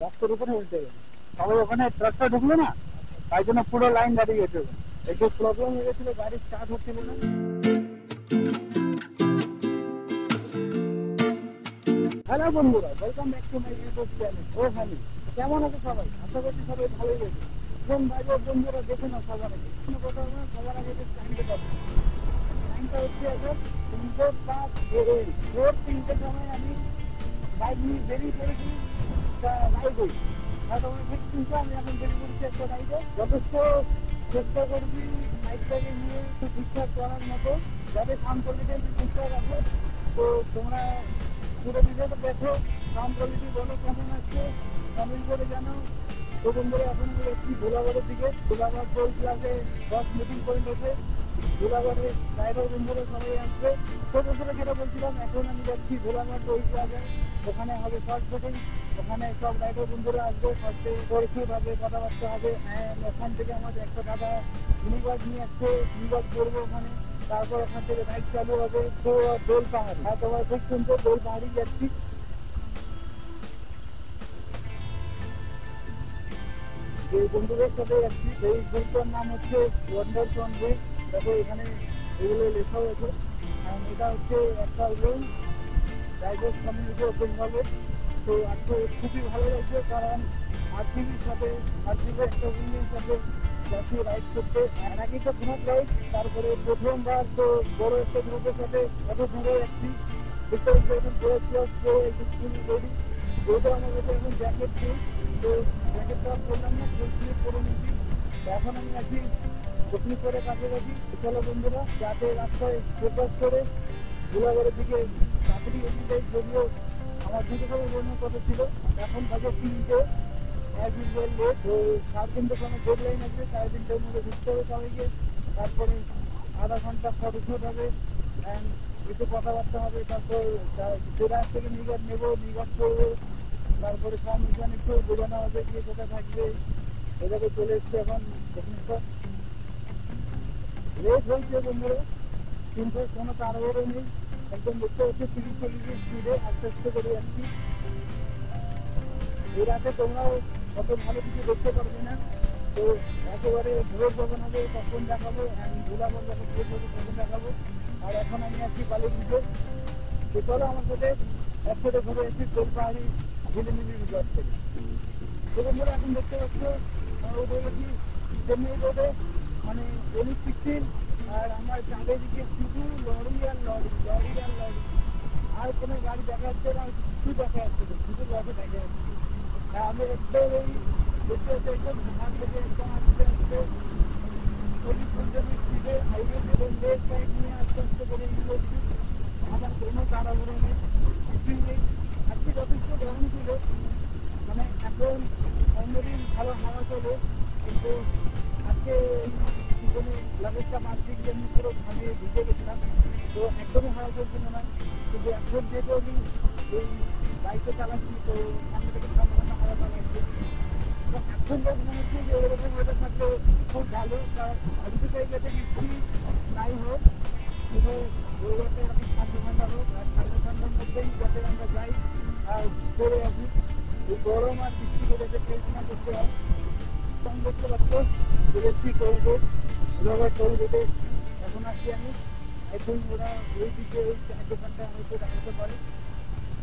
রাস্তার উপরে উল্টে গেল। সবাই ওখানে ট্রাকটা ঢুকলো না, তাই জন্য পুরো লাইন দাঁড়িয়ে গেছে। একটু প্রবলেম হয়ে গেছিল, গাড়ি স্টার্ট হচ্ছিল না। হ্যালো বন্ধুরা, welcome back to my YouTube channel ও হ্যানি। কেমন আছে সবাই? আশা করছি সবাই ভালোই আছে। কোন ভাই বন্ধুরা দেখে না সবার আগে, কোনো কথা না, সবার আগে যে টাইমটা পাবো, টাইমটা হচ্ছে এখন 3:05 AM। ভোর 3টের সময় আমি বাইক নিয়ে বেরিয়ে পড়েছি রাইডে। ঠিক কিন্তু আমি এখন বেরিয়ে পড়েছি একটা রাইডে। যথেষ্ট চেষ্টা করছি বাইকটাকে নিয়ে একটু ঠিকঠাক করার মতো, যাতে সাউন্ড কোয়ালিটি ঠিকঠাক আছে। তো তোমরা পুরো ভিডিওটা দেখো, সাউন্ড কোয়ালিটি বলো কেমন আছে, কমেন্ট করে জানো। তো বন্ধুরা এখন আমি যাচ্ছি ভোলাগড়ের দিকে। ভোলাগড় টোল প্লাজে 10 মিটিং পয়েন্ট আছে। ভোলাগড়ের ড্রাইভার বন্ধুরা সবাই আসবে। তো বন্ধুরা যেটা বলছিলাম, এখন আমি যাচ্ছি ভোলাগড় টোল প্লাজায়। ওখানে হবে ফার্স্ট মিটিং। ওখানে সব ড্রাইভার বন্ধুরা আসবে, ফার্স্টে পরিচিত হবে, কথাবার্তা হবে। ওখান থেকে আমাদের একটা দাদা মিনিবাস নিয়ে আসছে, মিনিবাস করবো ওখানে। তারপর ওখান থেকে রাইড চালু হবে তো দোল পাহাড়ি। হ্যাঁ, তোমার ঠিক শুনছো, দোল পাহাড়ি যাচ্ছি। যে বন্ধুদের সাথে যাচ্ছি সেই গ্রুপটার নাম হচ্ছে ওয়ান্ডার ওয়ে। দেখো এখানে এগুলো লেখা হয়েছে। এটা হচ্ছে একটা রুল ড্রাইভার কমিউনিটি অফ বেঙ্গলের। তো আজকে খুবই ভালো লাগছে, কারণ আরটিভির সাথে আরটিভির একটা উইংয়ের সাথে যাচ্ছি রাইড করতে। এর আগে তো গ্রুপ রাইড, তারপরে প্রথমবার তো বড় একটা গ্রুপের সাথে এত দূরে যাচ্ছি। দেখতে হচ্ছে এখন পুরো ক্লাস করে একটু ফুল রেডি। যেহেতু আমার কাছে এখন জ্যাকেট নেই, তো জ্যাকেটটা করলাম না, ফুল দিয়ে করে নিচ্ছি। এখন আমি আছি পিকনিক করে কাছাকাছি। চলো বন্ধুরা, যাতে রাস্তায় ফোকাস করে গোলাঘরের দিকে তাড়াতাড়ি এগিয়ে যাই। যদিও আমার দুটো সময় জন্য কথা ছিল, এখন বাজে 3টে, 1 লেট। তো 3:30 সময় ডেড লাইন আছে, 3:30টার মধ্যে ঢুকতে হবে সবাইকে। তারপরে আধা ঘন্টা ফটোশুট হবে, অ্যান্ড একটু কথাবার্তা হবে। তারপর জেলার থেকে নিগাট নেবো, নিগাট করবো। তারপরে কমিশন একটু বোঝানো হবে, গিয়ে কোথায় থাকবে। এভাবে চলে এসছে এখন টেকনিকটা। রেট হয়েছে বন্ধুরা, কিন্তু কোনো তাড়াহুড়ো নেই। একদম দেখতে হচ্ছে 30-40 স্পিডে আস্তে আস্তে করে যাচ্ছি। এই রাতে তোমরাও অত ভালো কিছু দেখতে পারবে না। তো একেবারে ভোর যখন হবে তখন দেখাবো, ভোলাগড় যখন ভোর হবে তখন দেখাবো। আর এখন আমি আছি বালির দিকে। তো চলো আমার সাথে একসাথে ঘুরে এসেছি তোল পাহাড়ি ঝিলিমিলি রিসর্ট থেকে। তো বন্ধুরা এখন দেখতে পাচ্ছ ওদের কি চেন্নাই রোডে, মানে এলিট 16। আর আমার চাঁদের শুধু লরি আর লরি, লরি আর লরি। আর কোনো গাড়ি দেখা যাচ্ছে না, কিছু দেখা যাচ্ছে না, শুধু লরি দেখা যাচ্ছে। আমি একদম এই দেখতে হচ্ছে একদম ধান থেকে একদম আস্তে আস্তে 40-50 স্পিডে হাইওয়েতে লেফট সাইড নিয়ে আস্তে আস্তে করে নিয়ে যাচ্ছি। আমার কোনো তাড়াহুড়ো নেই, কিছুই নেই। আজকে যথেষ্ট গরম ছিল, মানে এখন অন্যদিন ভালো হাওয়া চলে, কিন্তু আজকে কোনো লাগেজটা মারতে গিয়ে আমি পুরো ঘামিয়ে ভিজে গেছিলাম। তো একদমই হাওয়া চলছিল না। কিন্তু এখন যেহেতু আমি এই বাইকটা চালাচ্ছি, তো সামনে থেকে ঠান্ডা ঠান্ডা হাওয়া চালাচ্ছি। তো এখন লোক মনে হচ্ছে যে এরকম ওয়েদার থাকলে খুব ভালো, কারণ অধিক জায়গাতে বৃষ্টি নাই হোক, কিন্তু ওয়েদারটা এরকম ঠান্ডা ঠান্ডা হোক। আর ঠান্ডা ঠান্ডার মধ্যেই যাতে আমরা যাই আর করে আসি, এই গরম আর বৃষ্টি করে টেস্ট না করতে হয়। আমি দেখতে পাচ্ছ এসছি টোলগেট, ভোলাগড় টোলগেটে এখন আসছি আমি। আই থিঙ্ক ওরা ওই দিকে ওই 4 দোকানটা হয়তো দাঁড়াতে পারে,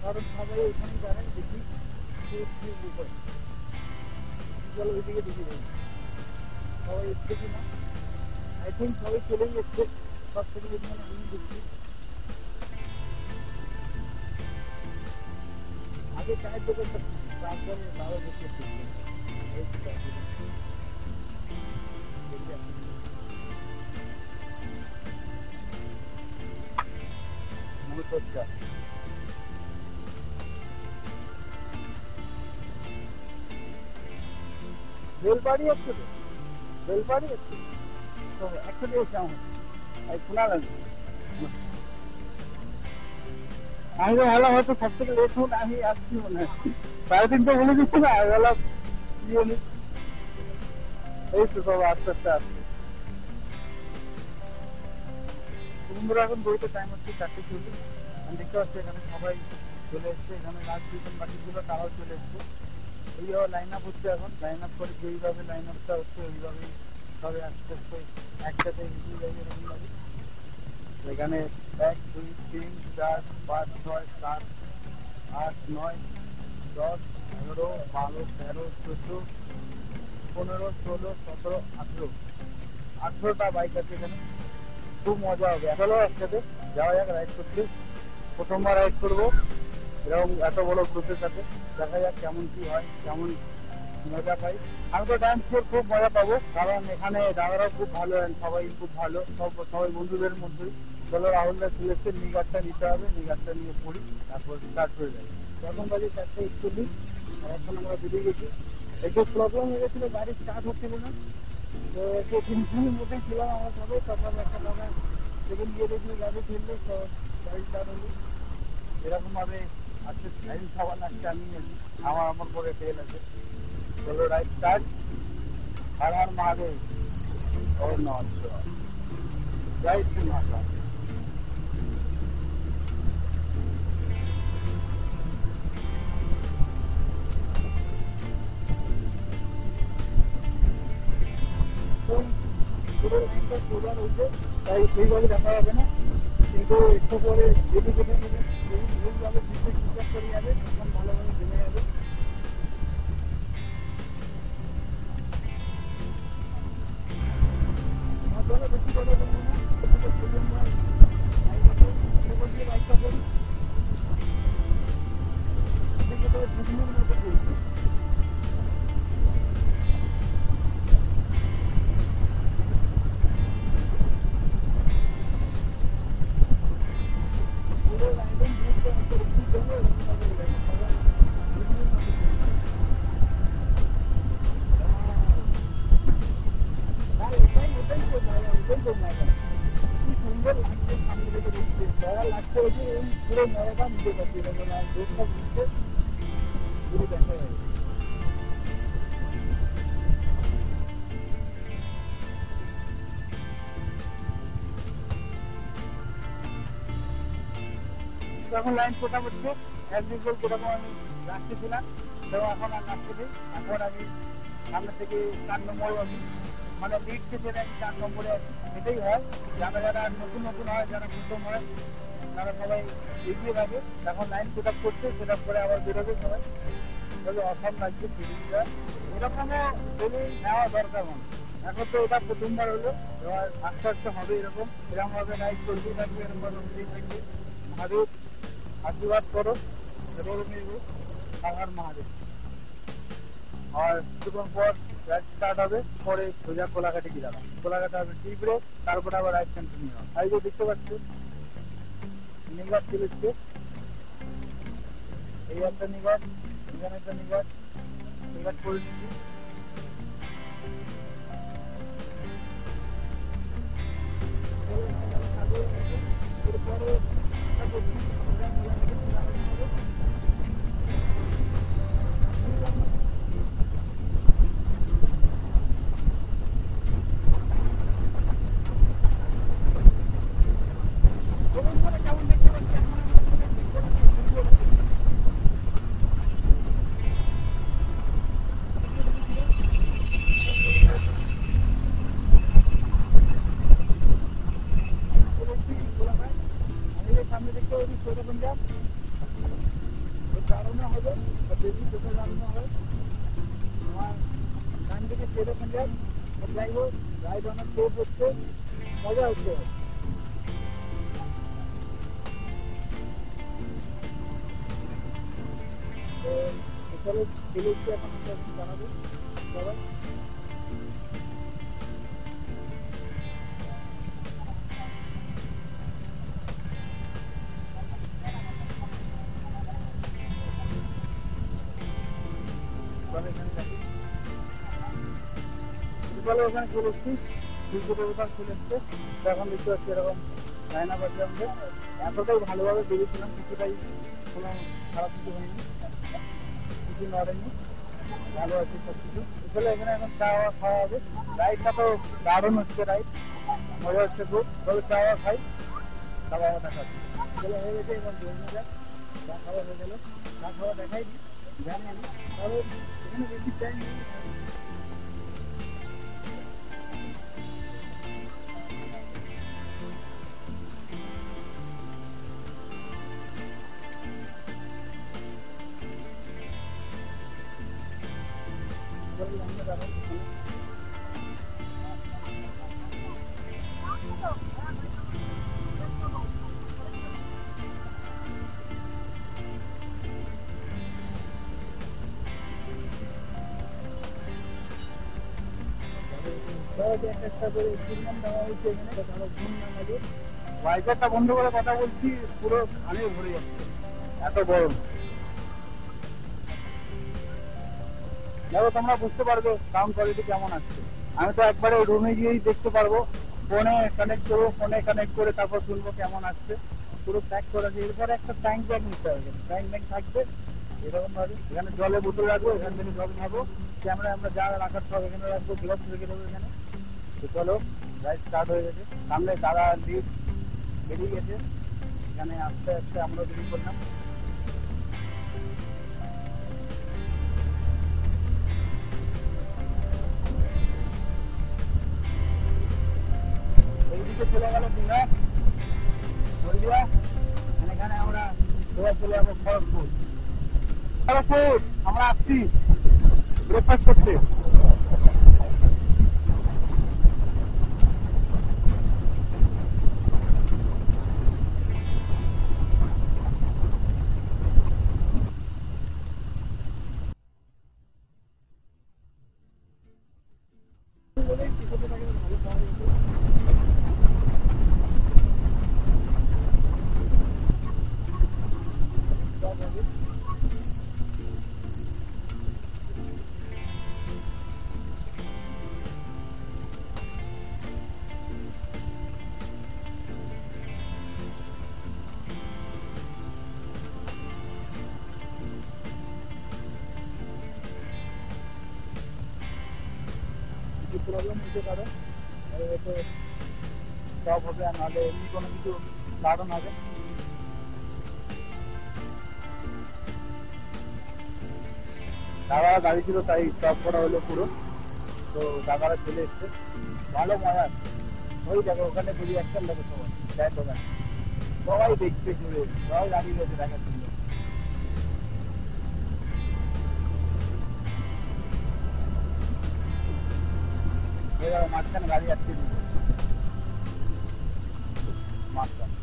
কারণ সবাই ওখানেই দাঁড়ায়। দেখি চলো ওইদিকে দেখি যাই সবাই এসছে কিনা। আই থিঙ্ক সবাই চলেই এসছে, সব থেকে মানে আমি দেখছি। আগে চায়ের দোকানটা, তারপরে বাবা বসে বেলবাড়ি আসছে, তো বেলবাড়ি আসছে তো একসাথে এসে আমার শোনা লাগবে। আমি তো ভালো হয়তো সব থেকে লেট হন আমি আসছি মনে হয়, 3:30 বলে দিচ্ছি না, বেলা কি এই তো সব আস্তে আস্তে আসছে। বন্ধুরা এখন বইতে টাইম হচ্ছে 4:40। আমি দেখতে পাচ্ছি এখানে সবাই চলে এসছে। এখানে লাস্ট দুজন বাকিগুলো তারাও চলে এসছে। এইভাবে লাইন আপ হচ্ছে, এখন লাইন আপ করে যেইভাবে লাইন আপটা হচ্ছে ওইভাবেই সবাই আস্তে আস্তে একসাথে এগিয়ে যাবে এরকম ভাবে। এখানে 1 2 3 4 5 6 7 8 9 10 11 12 13 14 15 16 17 18 18টা বাইক আছে এখানে। খুব মজা হবে, চলো একসাথে যাওয়া যাক রাইড করতে। প্রথমবার রাইড করবো এরকম এত বড় গ্রুপের সাথে, দেখা যাক কেমন কি হয়, কেমন মজা পাই। আমি তো ডান্স করে খুব মজা পাবো, কারণ এখানে দাদারাও খুব ভালো, সবাই খুব ভালো, সবাই বন্ধুদের মধ্যেই। চলো রাহুলদা চলেছে, নিগারটা নিতে হবে, নিগারটা নিয়ে পড়ি, তারপর স্টার্ট হয়ে যাবে। তখন বাজে 4:41, আর এখন আমরা বেরিয়ে গেছি। একটু প্রবলেম হয়ে গেছিলো, গাড়ি স্টার্ট হচ্ছিল না, তো একটু টেনশনের মধ্যেই ছিলাম আমরা সবাই। তখন একটা দাদা সেকেন্ড গিয়ে দেখি গাড়ি ফেললো, তো গাড়ি স্টার্ট হলো। এরকমভাবে আজকে টাইম খাবার লাগছে, আমি আমার পরে ফেল আছে। চলো রাইড স্টার্ট। হর হর মহাদেব, ওর নয় জয় শ্রী মাতা। পুরো লাইনটা সোজা রয়েছে, তাই সেইভাবে দেখা যাবে না, কিন্তু একটু পরে যেতে যেতে যেতে এইভাবে বিদ্যুৎ ঠিকঠাক করে যাবে, তখন ভালোভাবে জমে যাবে। চলো বেশি কথা বলবো না, বাইকটা করি দুদিনের মতো চলছে। পুরো রাইডিং গ্রুপটা একটা রিসিভ করবো, এরকমভাবে যাবে সবাই দুদিনের মতো চলছে। এটাই তো মজা, এটাই তো মজা। কি সুন্দর লাগছে সামনে থেকে দেখতে, মজা লাগছে যে এই পুরো মজাটা নিতে পারছি, এরকম আর দেশটা ঘুরতে পুরো দেখা যাবে। এখন লাইন কোটা হচ্ছে, একদিন কোটাকে আমি রাখতেছিলাম, তো এখন আর রাখতে দিই। এখন আমি সামনে থেকে 4 নম্বরে আছি, মানে লিড থেকে আমি 4 নম্বরে আছি। এটাই হয়, যারা যারা নতুন নতুন হয়, যারা প্রথম হয়, তারা সবাই এগিয়ে থাকে। এখন লাইন সেট আপ করছে, সেট আপ করে আবার বেরোবে সবাই। তবে অসম লাগছে ফিলিংটা, এরকমও ফিলিং নেওয়া দরকার। মানে এখন তো এটা প্রথমবার হলো, এবার আস্তে আস্তে হবে এরকম, এরকমভাবে রাইড চলতেই থাকবে, এরকমভাবে হতেই থাকবে। মহাদেব আশীর্বাদ করো, এবার নেবো হর হর মহাদেব। আর কিছুক্ষণ পর রাইড স্টার্ট হবে, পরে সোজা কোলাঘাটে গিয়ে যাবে। কোলাঘাটে হবে টি ব্রেক, তারপরে আবার রাইড কন্টিনিউ হবে। এই যে দেখতে পাচ্ছি নিগার চলেছে, এই একটা নিগার, এখানে একটা নিগার, নিগার করে দিচ্ছি। এরপরে কেমন দেখতে পাচ্ছি সামনে দেখতে পাচ্ছি ছোট পাঞ্জাব, দাঁড়ানো হবে, বেশি কোথাও দাঁড়ানো হয়। আমার ডান দিকে ছোট পাঞ্জাব, যাই হোক রাইড অনেক সেফ হচ্ছে, মজা হচ্ছে। এখানে চলেছি, এখন আমরা জানাবো সবাই। ওখানে চলে এসছি, দুপুরের ওখানে চলে এসছে। এখন দেখতে পাচ্ছি এরকম লাইনা বাজে আমাদের। এতটাই ভালোভাবে বেরিয়েছিলাম, কিছুটাই কোনো খারাপ কিছু হয়নি, কিছু নড়েনি, ভালো আছে সব কিছু। আসলে এখানে এখন চাওয়া খাওয়া হবে। রাইডটা তো দারুণ হচ্ছে, রাইড মজা হচ্ছে খুব। তবে চাওয়া খাই, খাওয়া দেখা হচ্ছে। চলে হয়ে গেছে, এবার জমে যাক, চা খাওয়া হয়ে গেল। চা খাওয়া দেখাইনি, জানি আমি, তবে এখানে বেশি টাইম নেই। ওয়াইফাইটা বন্ধ করে কথা বলছি, পুরো ধানে ভরে যাচ্ছে, এত গরম। দেখো তোমরা বুঝতে পারবে সাউন্ড কোয়ালিটি কেমন আসছে। আমি তো একবারে রুমে গিয়েই দেখতে পারবো, ফোনে কানেক্ট করবো, ফোনে কানেক্ট করে তারপর শুনবো কেমন আসছে। পুরো প্যাক করা আছে। এরপরে একটা ট্যাঙ্ক ব্যাগ নিতে হবে, ট্যাঙ্ক ব্যাগ থাকবে এরকম ভাবে। এখানে জলে বোতল রাখবো, এখান থেকে জল খাবো, ক্যামেরা আমরা যা রাখার সব এখানে রাখবো, গ্লাভস রেখে দেবো এখানে। তো চলো, রাইড স্টার্ট হয়ে গেছে। সামনে দাদা লিফট বেরিয়ে গেছে, এখানে আস্তে আস্তে আমরা বেরিয়ে করলাম। এইদিকে চলে গেল দীঘা, হলদিয়া। এখানে আমরা চলে যাবো খড়গপুর। খড়গপুর আমরা আসছি ব্রেকফাস্ট করতে। প্রবলেম হতে পারে, হয়তো সব হবে, আর নাহলে এমনি কোনো কিছু কারণ হবে। দাদা গাড়ি ছিল তাই স্টপ করা হলো পুরো। তো দাদারা চলে এসছে, ভালো মজা আসছে। ওই দেখো ওখানে পুরি একটা লোক সবাই দেখ, ওখানে সবাই দেখতে জুড়ে, সবাই দাঁড়িয়ে গেছে দেখার জন্য। মাঝখানে গাড়ি আসছে মাঝখানে।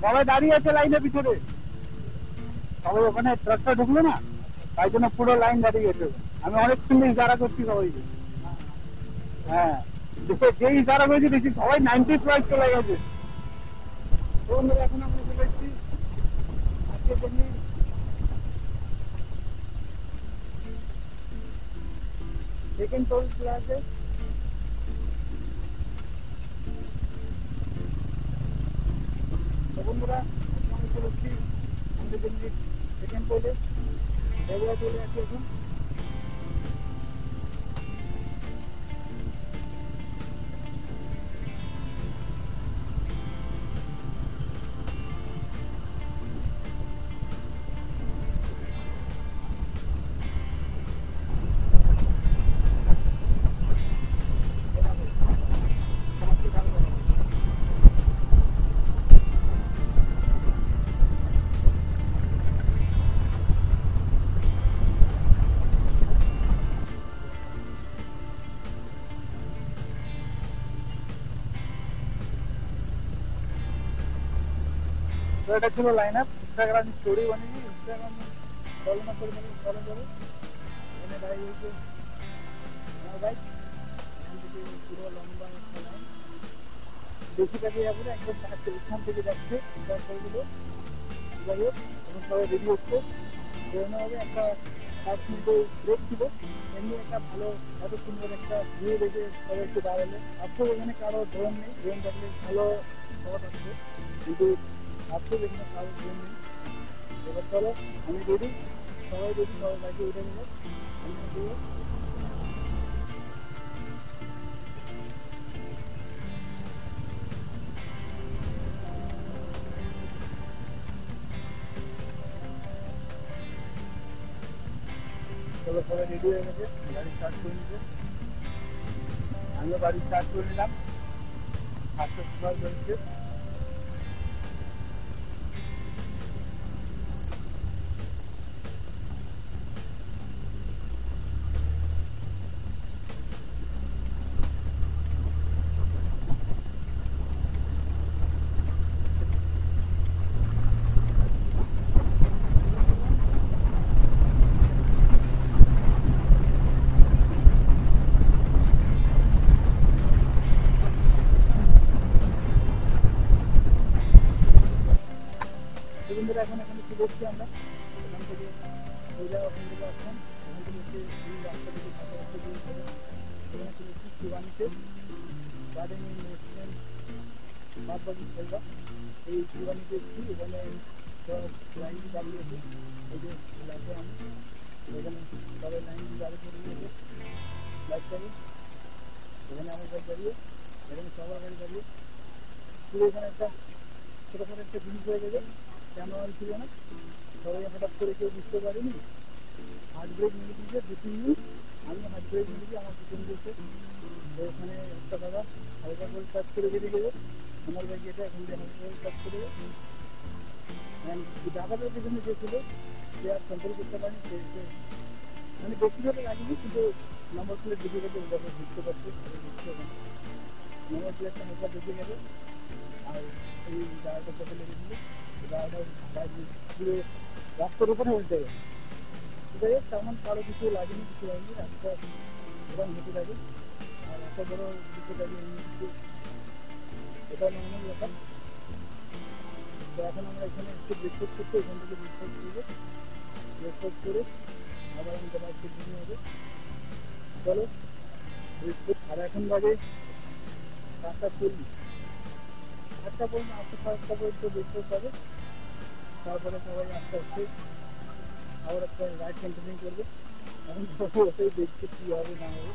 সবাই দাঁড়িয়ে আছে লাইনের পিছনে, সবাই ওখানে ট্রাকটা ঢুকলো না, তাই জন্য পুরো লাইন দাঁড়িয়ে গেছে। আমি অনেক সুন্দর ইশারা করছি সবাইকে। হ্যাঁ, যে ইশারা করেছি দেখছি সবাই 90+ চলে গেছে। এখন আমরা চলে এসেছি আজকের জন্য সেকেন্ড টোল প্লাজা। বন্ধুরা আমি চলে এসেছি আমাদের সেকেন্ড টোলে, চলে আসছি এখন। তো এটা ছিল লাইন আপ। ইনস্টাগ্রাম স্টোরি বানিয়েছি, ইনস্টাগ্রাম ফলো না করে ফলো করো। এখানে দাঁড়িয়ে রয়েছে আমার বাইক, এখান থেকে পুরো লম্বা একটা লাইন বেশি কাছে যাবে না, একদম এখান থেকে যাচ্ছে তারপরগুলো। যাই হোক এখন সবাই রেডি হচ্ছে, বেরোনো হবে। একটা 5 মিনিটের ব্রেক ছিল, এমনি একটা ভালো এত সুন্দর একটা ভিউ দেখে সবাই একটু দাঁড়ালো। আফসোস এখানে কারো ড্রোন নেই, ড্রোন থাকলে ভালো শট আসছে, কিন্তু আফসোস এখানে কারো ড্রোন নেই। এবার চলো আমি রেডি, সবাই রেডি, সবাই বাইকে উঠে গেল। চলো সবাই রেডি হয়ে গেছে, গাড়ি স্টার্ট করে নিচ্ছে। আমিও গাড়ি স্টার্ট করে নিলাম, ফার্স্ট সবাই চলছে। সেদিন এখন এখানে চলে এসেছি আমরা, এখান থেকে ওই জায়গা ওখান থেকে আসলাম, ওখান থেকে এসে এই রাস্তা থেকে সাথে রাস্তা দিয়ে সেখানে চলে এসেছি শিবানীতে, গার্ডেন রেস্টুরেন্ট বাদবাকি খেলবা। এই শিবানীতে এসেছি, এখানে সব লাইন দাঁড়িয়েছে, এই যে লাইটে আমি এখানে সবাই লাইন দিয়ে দাঁড়িয়ে করে নিয়েছে লাইট চালু। এখানে আমার গাড়ি দাঁড়িয়ে, এখানে সবার গাড়ি দাঁড়িয়ে। পুরো এখানে একটা ছোটোখাটো একটা জিনিস হয়ে গেছে, ক্যামেরা ছিল না, সবাই হঠাৎ করে কেউ বুঝতে পারিনি। হার্ট ব্রেক মেরে দিয়েছে 2-3 মিনিট, আমি হার্ট ব্রেক মেরেছি, আমার পিছন দিয়েছে। তো এখানে একটা দাদা হালকা করে টাচ করে বেরিয়ে গেছে, আমার বাইক এটা এখন দিয়ে হালকা করে টাচ করে গেছে। দাদাদের পিছনে যে ছিল সে আর কন্ট্রোল করতে পারেনি, সে মানে ব্যক্তিগত লাগেনি, কিন্তু নম্বর প্লেট দেখে গেছে, ওটাকে বুঝতে পারছে, বুঝতে পারে নম্বর প্লেটটা হালকা দেখে গেছে। আর এই গাড়িটা কত লেগেছিল, গাড়িটা পুরো রাস্তার উপরে উল্টে গেছে। যাই হোক তেমন কারো কিছু লাগেনি, কিছু হয়নি, রাস্তা এরকম হেঁটে থাকে। আর এত বড় দিকে দাঁড়িয়ে এমনি কিছু, এটা নর্মাল ব্যাপার। তো এখন আমরা এখানে একটু ব্রেকফাস্ট করছি, এখান থেকে ব্রেকফাস্ট করবো, ব্রেকফাস্ট করে আবার আমাদের বাইক নিয়ে হবে। চলো ব্রেকফাস্ট। আর এখন বাজে 7:40, 8টা পর্যন্ত, 8:30 পর্যন্ত ব্রেকফাস্ট হবে। তারপরে সবাই আস্তে আস্তে আবার একটা রাইড কন্টিনিউ করবে। এখন সবাই ওটাই দেখছে কী হবে না হবে।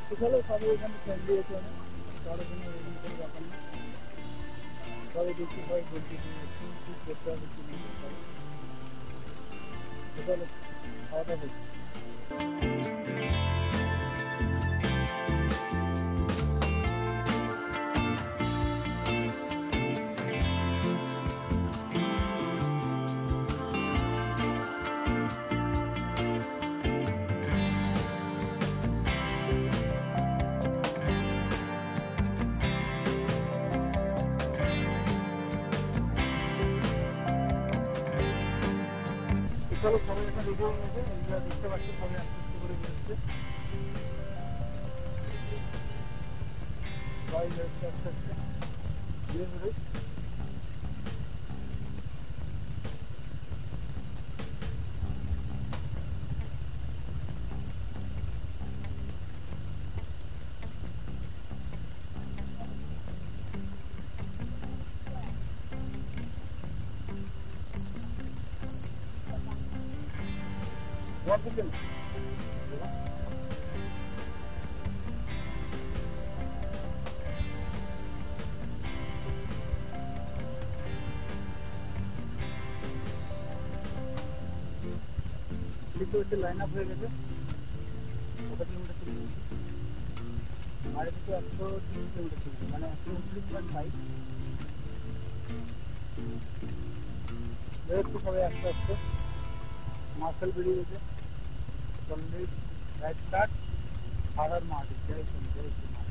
তো চলো সবাই এখানে ফ্যামিলি আছে অনেক, কারোর জন্য এরকম কোনো ব্যাপার না, সবাই দেখছি, সবাই বলছে যে কী করতে হবে, কী না করতে হবে। তো চলো খাওয়া দাওয়া করছি। চলো সবাই এখন রেডি হয়ে গেছে, এগুলো দেখতে পাচ্ছি সবাই আস্তে আস্তে করে বেরোচ্ছে, সবাই বেরোচ্ছে আস্তে আস্তে ধীরে ধীরে। ঘর থেকে না দেখতে হচ্ছে লাইন আপ হয়ে গেছে, কত কিলোমিটার চলে গেছে, আর এদিকে 103 কিলোমিটার চলছে, মানে 129.5। বেরোচ্ছে সবাই আস্তে আস্তে, মার্শাল বেরিয়ে গেছে অলরেডি, রাইড স্টার্ট। হারার মাঠ, জয় শ্রী মাঠ।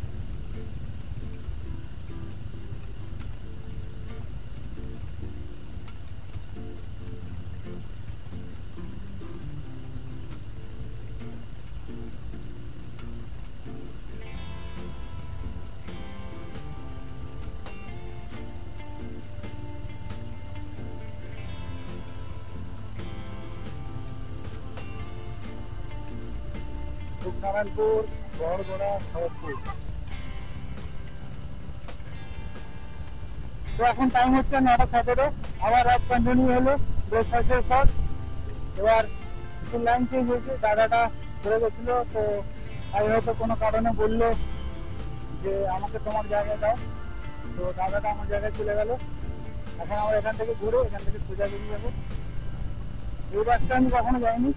নারায়ণপুর, বড়গড়া, খড়গপুর। তো এখন টাইম হচ্ছে 9:17। আবার রাত কন্টিনিউ হলো ব্রেকফাস্টের পর। এবার লাইন চেঞ্জ হয়েছে, দাদাটা ঘুরে গেছিল, তো আমি হয়তো কোনো কারণে বললো যে আমাকে তোমার জায়গায় দাও, তো দাদাটা আমার জায়গায় চলে গেল। এখন আমরা এখান থেকে ঘুরে এখান থেকে সোজা বেরিয়ে যাবো। এই বাসটা আমি কখনো যাইনি,